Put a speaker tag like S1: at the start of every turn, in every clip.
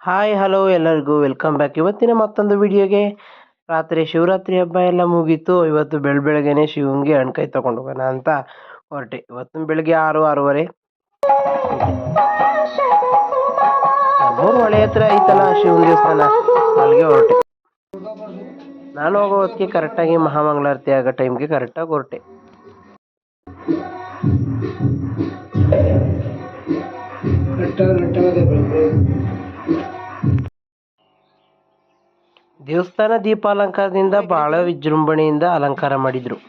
S1: Hi hello ಎಲ್ಲರಿಗೂ welcome back. ಇವತ್ತಿನ ಮತ್ತೊಂದು ವಿಡಿಯೋಗೆ. ಶಿವರಾತ್ರಿ ಹಬ್ಬ ಎಲ್ಲ ಮುಗೀತು. ಇವತ್ತು ಬೆಳಗ್ಗೆನೆ ಶಿವಂಗೆ ಹಣ್ಕಾಯಿ ತಗೊಂಡು ಹೋಗೋಣ ಅಂತ ಹೊರಟೆ. ಇವತ್ತು ಬೆಳಗ್ಗೆ 6-6:30 ನಮ್ಮೂರು ಹೊಳೆ ಹತ್ರ ಐತಲ್ಲ ಶಿವನ ದೇವಸ್ಥಾನ, ಅಲ್ಲಿಗೆ ಹೊರಟೆ. ನಾನು ಹೋಗೋ ಹೊತ್ತಿಗೆ ಕರೆಕ್ಟಾಗಿ ಮಹಾಮಂಗಳಾರತಿ ಆಗೋ ಟೈಮ್ಗೆ ಕರೆಕ್ಟಾಗಿ ಹೊರಟೆ. ದೇವಸ್ಥಾನ ದೀಪಾಲಂಕಾರದಿಂದ ಬಹಳ ವಿಜೃಂಭಣೆಯಿಂದ ಅಲಂಕಾರ ಮಾಡಿದ್ರು.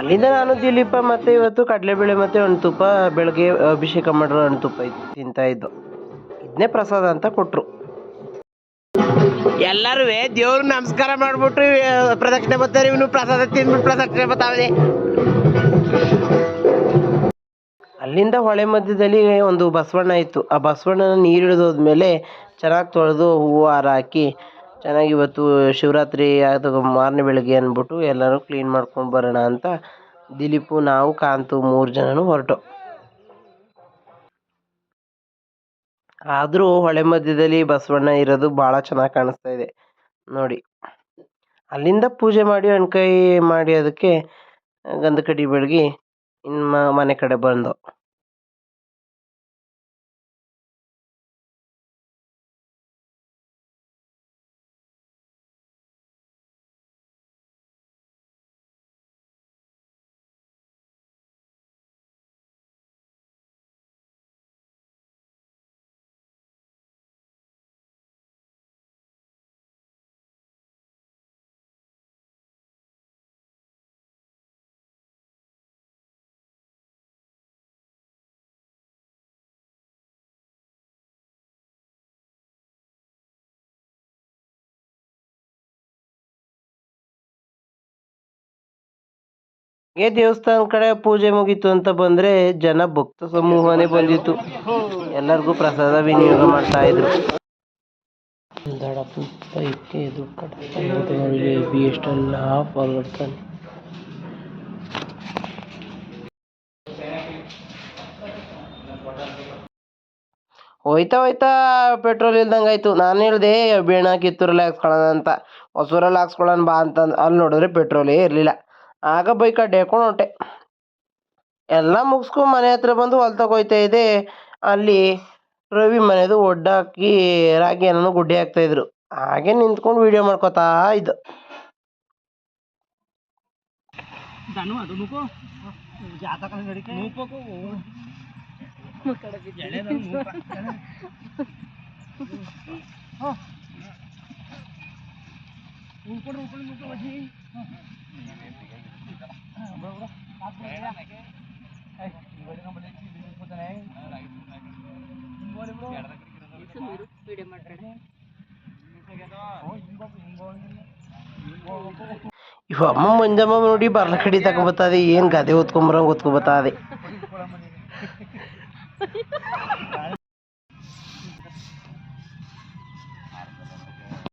S1: ಅಲ್ಲಿಂದ ನಾನು ದಿಲೀಪ ಮತ್ತೆ ಇವತ್ತು ಕಡಲೆಬೇಳೆ ಮತ್ತೆ ಹಣ್ಣುತುಪ್ಪ ಬೆಳಗ್ಗೆ ಅಭಿಷೇಕ ಮಾಡಿರೋ ಹಣ್ಣುತುಪ್ಪ ತಿಂತಾ ಇದ್ದು. ಇದನ್ನೇ ಪ್ರಸಾದ ಅಂತ ಕೊಟ್ರು. ಎಲ್ಲರೂ ದೇವ್ರ ನಮಸ್ಕಾರ ಮಾಡ್ಬಿಟ್ಟು ಪ್ರದಕ್ಷಿಣೆ ಬರ್ತಾರೆ. ಇವನು ಪ್ರಸಾದ ತಿಂದ್ಬಿಟ್ಟು ಪ್ರದಕ್ಷಿಣೆ ಬರ್ತಾವೆ. ಅಲ್ಲಿಂದ ಹೊಳೆ ಮಧ್ಯದಲ್ಲಿ ಒಂದು ಬಸವಣ್ಣ ಇತ್ತು. ಆ ಬಸವಣ್ಣನ ನೀರು ಇಳಿದೋದ್ಮೇಲೆ ಚೆನ್ನಾಗಿ ತೊಳೆದು ಹೂವು ಹಾರ ಹಾಕಿ ಚೆನ್ನಾಗಿ ಇವತ್ತು ಶಿವರಾತ್ರಿ ಅದು ಮಾರನೇ ಬೆಳಗ್ಗೆ ಅಂದ್ಬಿಟ್ಟು ಎಲ್ಲರೂ ಕ್ಲೀನ್ ಮಾಡ್ಕೊಂಡು ಬರೋಣ ಅಂತ ದಿಲೀಪು, ನಾವು, ಕಾಂತು 3 ಜನನು ಹೊರಟು. ಆದರೂ ಹೊಳೆ ಮಧ್ಯದಲ್ಲಿ ಬಸವಣ್ಣ ಇರೋದು ಭಾಳ ಚೆನ್ನಾಗಿ ಕಾಣಿಸ್ತಾ ಇದೆ ನೋಡಿ. ಅಲ್ಲಿಂದ ಪೂಜೆ ಮಾಡಿ ಹಣ್ಕಾಯಿ ಮಾಡಿ ಅದಕ್ಕೆ ಗಂಧ ಕಡ್ಡಿ ಬೆಳಗಿ ಇನ್ನು ಮನೆ ಕಡೆ ಬಂದು. ದೇವಸ್ಥಾನ ಕಡೆ ಪೂಜೆ ಮುಗೀತು ಅಂತ ಬಂದ್ರೆ ಜನ ಭಕ್ತ ಸಮೂಹನೇ ಬಂದಿತ್ತು. ಎಲ್ಲರಿಗೂ ಪ್ರಸಾದ ವಿನಿಯೋಗ ಮಾಡ್ತಾ ಇದ್ರು. ಹೋಯ್ತಾ ಪೆಟ್ರೋಲ್ ಇಲ್ದಂಗೆ ಆಯ್ತು. ನಾನು ಹೇಳ್ದೆ ಬೇಣ ಕಿತ್ತೂರಲ್ಲಿ ಹಾಕ್ಸ್ಕೊಳ್ಳೋಣ ಅಂತ, ಹೊಸೂರಲ್ಲಿ ಹಾಕ್ಸ್ಕೊಳ್ಳೋಣ ಬಾ ಅಂತಂದು. ಅಲ್ಲಿ ನೋಡಿದ್ರೆ ಪೆಟ್ರೋಲೇ ಇರಲಿಲ್ಲ. ಆಗ ಬೈಕ್ ಅಡ್ಡ ಹಾಕೊಂಡು ಹೊಂಟೆ. ಎಲ್ಲ ಮುಗಿಸ್ಕೊಂಡು ಮನೆ ಹತ್ರ ಬಂದು ಹೊಲ್ತಾಗ ಹೋಯ್ತಾ ಇದೆ. ಅಲ್ಲಿ ರವಿ ಮನೆದು ಒಡ್ಡಾಕಿ ರಾಗಿ ಏನೋ ಗುಡ್ಡೆ ಹಾಕ್ತಾ ಇದ್ರು. ಹಾಗೆ ನಿಂತ್ಕೊಂಡು ವಿಡಿಯೋ ಮಾಡ್ಕೋತಾ ಇದ್ದು. ಇವ ಅಮ್ಮ ಮಂಜಮ್ಮ ನೋಡಿ ಬರ್ಲ ಕಡಿ ತಗೊಂಬತ್ತದೆ. ಏನು ಗದೆ ಹೊತ್ಕೊಂಬರಂಗೆ ಹೊತ್ಕೊಬತ್ತದೆ.